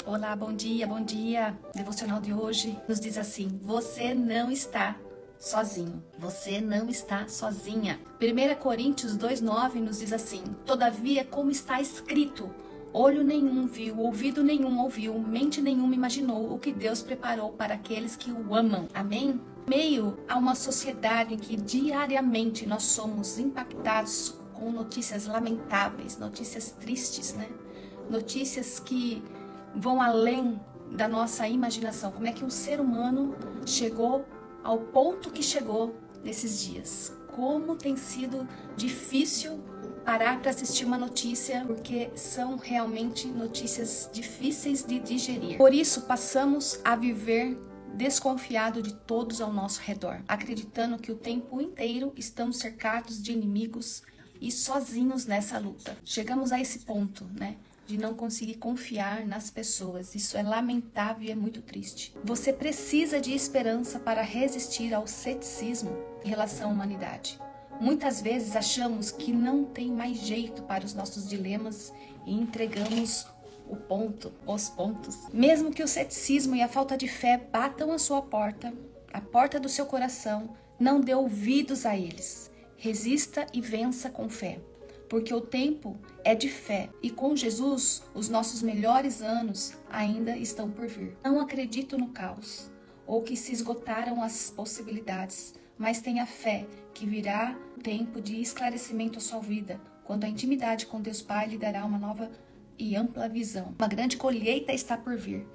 Olá, bom dia, bom dia. O devocional de hoje nos diz assim: você não está sozinho, você não está sozinha. 1 Coríntios 2:9 nos diz assim: todavia, como está escrito, olho nenhum viu, ouvido nenhum ouviu, mente nenhuma imaginou o que Deus preparou para aqueles que o amam. Amém? Meio a uma sociedade em que diariamente nós somos impactados com notícias lamentáveis, notícias tristes, né? Notícias que vão além da nossa imaginação. Como é que um ser humano chegou ao ponto que chegou nesses dias? Como tem sido difícil parar para assistir uma notícia, porque são realmente notícias difíceis de digerir. Por isso, passamos a viver desconfiado de todos ao nosso redor, acreditando que o tempo inteiro estamos cercados de inimigos e sozinhos nessa luta. Chegamos a esse ponto, né? De não conseguir confiar nas pessoas. Isso é lamentável e é muito triste. Você precisa de esperança para resistir ao ceticismo em relação à humanidade. Muitas vezes achamos que não tem mais jeito para os nossos dilemas e entregamos os pontos. Mesmo que o ceticismo e a falta de fé batam a sua porta, a porta do seu coração, não dê ouvidos a eles. Resista e vença com fé. Porque o tempo é de fé e com Jesus os nossos melhores anos ainda estão por vir. Não acredito no caos ou que se esgotaram as possibilidades, mas tenha fé que virá um tempo de esclarecimento à sua vida, quando a intimidade com Deus Pai lhe dará uma nova e ampla visão. Uma grande colheita está por vir.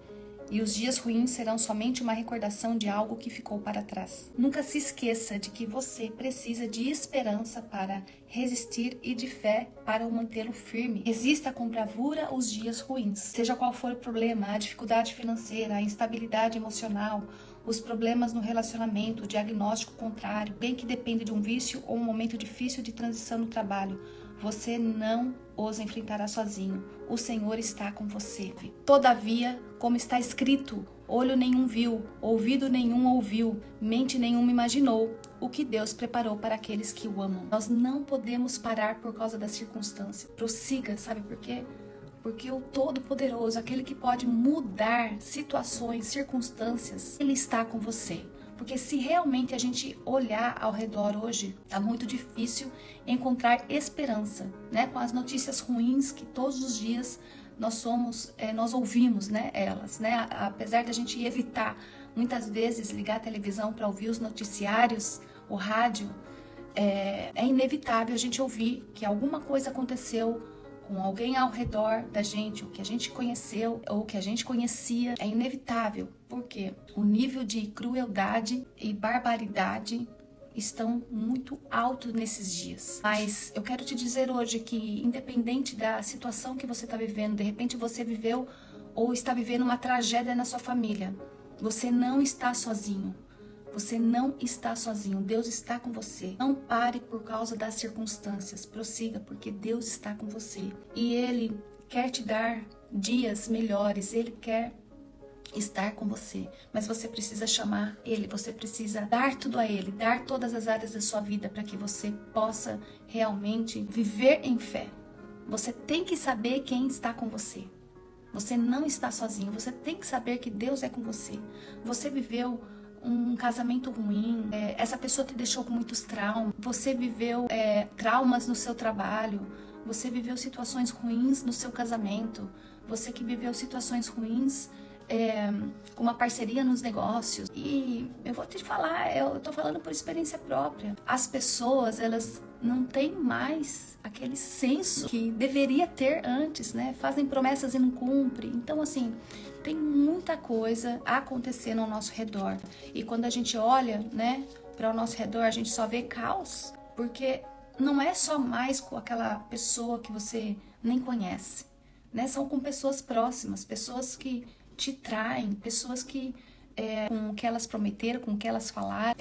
E os dias ruins serão somente uma recordação de algo que ficou para trás. Nunca se esqueça de que você precisa de esperança para resistir e de fé para o mantê-lo firme. Resista com bravura os dias ruins. Seja qual for o problema, a dificuldade financeira, a instabilidade emocional, os problemas no relacionamento, o diagnóstico contrário, bem que depende de um vício ou um momento difícil de transição no trabalho, você não os enfrentará sozinho. O Senhor está com você. Todavia, como está escrito, olho nenhum viu, ouvido nenhum ouviu, mente nenhuma imaginou o que Deus preparou para aqueles que o amam. Nós não podemos parar por causa das circunstâncias. Prossiga, sabe por quê? Porque o Todo-Poderoso, aquele que pode mudar situações, circunstâncias, Ele está com você. Porque se realmente a gente olhar ao redor hoje, tá muito difícil encontrar esperança, né? Com as notícias ruins que todos os dias nós ouvimos, né? Elas, né? Apesar da gente evitar muitas vezes ligar a televisão para ouvir os noticiários, o rádio, é inevitável a gente ouvir que alguma coisa aconteceu com alguém ao redor da gente, o que a gente conheceu ou que a gente conhecia, é inevitável, porque o nível de crueldade e barbaridade estão muito altos nesses dias. Mas eu quero te dizer hoje que, independente da situação que você está vivendo, de repente você viveu ou está vivendo uma tragédia na sua família, você não está sozinho. Você não está sozinho, Deus está com você. Não pare por causa das circunstâncias, prossiga, porque Deus está com você. E Ele quer te dar dias melhores, Ele quer estar com você. Mas você precisa chamar Ele, você precisa dar tudo a Ele, dar todas as áreas da sua vida para que você possa realmente viver em fé. Você tem que saber quem está com você. Você não está sozinho, você tem que saber que Deus é com você. Você viveu um casamento ruim, essa pessoa te deixou com muitos traumas, você viveu traumas no seu trabalho, você viveu situações ruins no seu casamento, você que viveu situações ruins com uma parceria nos negócios. E eu vou te falar, eu tô falando por experiência própria. As pessoas, elas não têm mais aquele senso que deveria ter antes, né? Fazem promessas e não cumprem. Então, assim, tem muita coisa acontecendo ao nosso redor. E quando a gente olha, né, para o nosso redor, a gente só vê caos, porque não é só mais com aquela pessoa que você nem conhece, né? São com pessoas próximas, pessoas que te traem, pessoas que com o que elas prometeram, com o que elas falaram,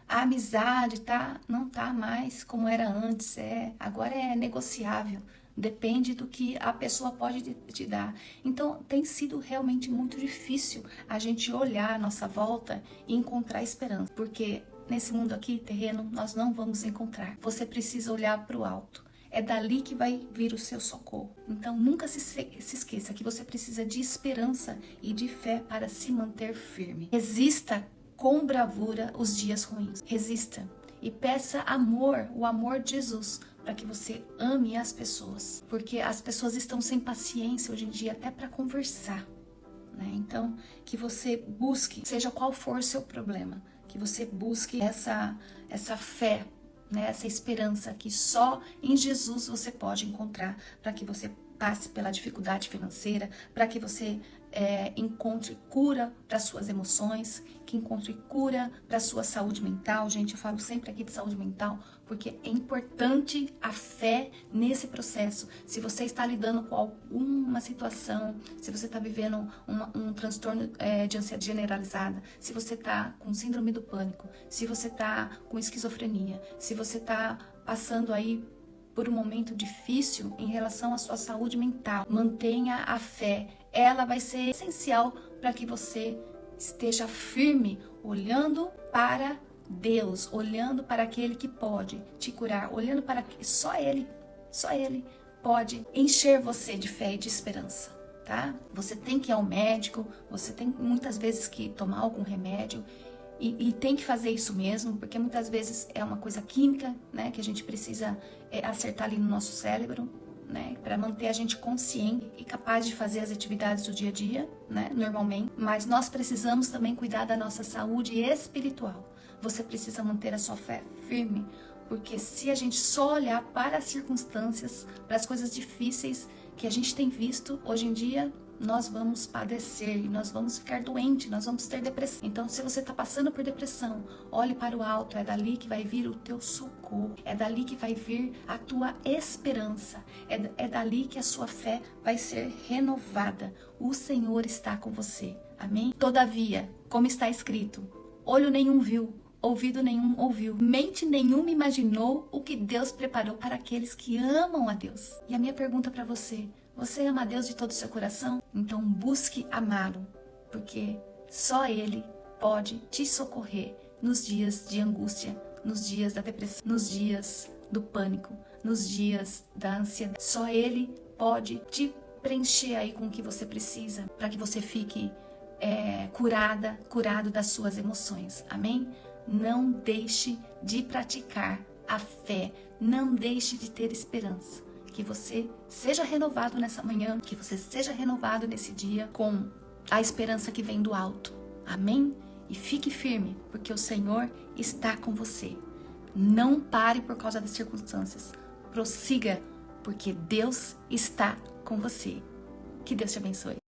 a amizade não tá mais como era antes, agora é negociável, depende do que a pessoa pode te dar. Então tem sido realmente muito difícil a gente olhar à nossa volta e encontrar esperança, porque nesse mundo aqui terreno nós não vamos encontrar. Você precisa olhar para o alto. É dali que vai vir o seu socorro. Então nunca se esqueça que você precisa precisa de esperança e de fé para se manter firme. Resista com bravura os dias ruins. Resista e peça amor, o amor de Jesus, para que você ame as pessoas. Porque as pessoas estão sem paciência hoje em dia até para conversar, né? Então, que você busque, seja qual for o seu problema, que você busque essa fé, né? Essa esperança que só em Jesus você pode encontrar, para que você passe pela dificuldade financeira, para que você encontre cura para suas emoções, que encontre cura para sua saúde mental. Gente, eu falo sempre aqui de saúde mental, porque é importante a fé nesse processo. Se você está lidando com alguma situação, se você está vivendo um transtorno de ansiedade generalizada, se você está com síndrome do pânico, se você está com esquizofrenia, se você está passando aí por um momento difícil em relação à sua saúde mental, mantenha a fé. Ela vai ser essencial para que você esteja firme, olhando para Deus, olhando para aquele que pode te curar, olhando para só Ele pode encher você de fé e de esperança, tá? Você tem que ir ao médico, você tem muitas vezes que tomar algum remédio, e tem que fazer isso mesmo, porque muitas vezes é uma coisa química, né, que a gente precisa acertar ali no nosso cérebro, né, para manter a gente consciente e capaz de fazer as atividades do dia a dia, né, normalmente. Mas nós precisamos também cuidar da nossa saúde espiritual. Você precisa manter a sua fé firme, porque se a gente só olhar para as circunstâncias, para as coisas difíceis que a gente tem visto hoje em dia, nós vamos padecer, nós vamos ficar doentes, nós vamos ter depressão. Então, se você está passando por depressão, olhe para o alto, é dali que vai vir o teu socorro, é dali que vai vir a tua esperança, é dali que a sua fé vai ser renovada. O Senhor está com você, amém? Todavia, como está escrito, olho nenhum viu, ouvido nenhum ouviu, mente nenhuma imaginou o que Deus preparou para aqueles que amam a Deus. E a minha pergunta para você: você ama a Deus de todo o seu coração? Então busque amá-lo, porque só Ele pode te socorrer nos dias de angústia, nos dias da depressão, nos dias do pânico, nos dias da ansiedade. Só Ele pode te preencher aí com o que você precisa, para que você fique curado das suas emoções, amém? Não deixe de praticar a fé, não deixe de ter esperança. Que você seja renovado nessa manhã, que você seja renovado nesse dia com a esperança que vem do alto. Amém? E fique firme, porque o Senhor está com você. Não pare por causa das circunstâncias. Prossiga, porque Deus está com você. Que Deus te abençoe.